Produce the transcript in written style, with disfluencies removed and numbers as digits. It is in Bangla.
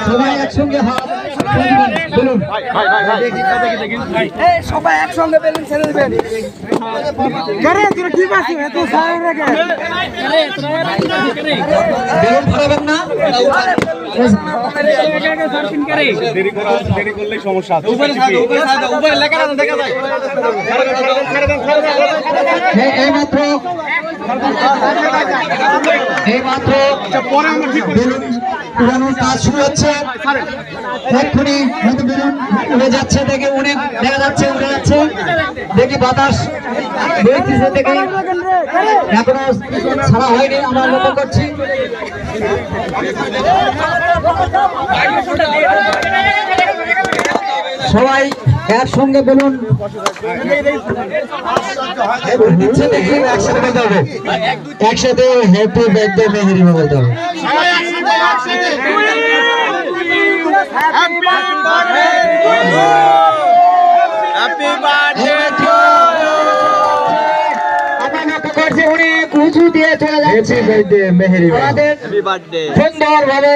সবাই একসঙ্গে হাত বলুন সবাই একসঙ্গে বেলুন ছেড়ে দেবেন। বেলুন ফাটাবেন না। দেরি করলেই সমস্যা আছে। এইমাত্র বেলুন উড়ানোর কাজ শুরু হচ্ছে। এক্ষুনি হয়তো বেলুন উড়ে যাচ্ছে, দেখে দেখা যাচ্ছে উড়ে যাচ্ছে, দেখি বাতাস বইতেছে, দেখি এখনো ছাড়া হয়নি, আমরা লক্ষ্য করছি। সবাই একসঙ্গে বেলুন দিচ্ছে, দেখি একসাথে বলতে হবে, একসাথে হ্যাপি বার্থডে মেহেরিমা বলতে হবে। অনেক উঁচু দিয়ে চলে যাচ্ছে, আমাদের সুন্দর ভাবে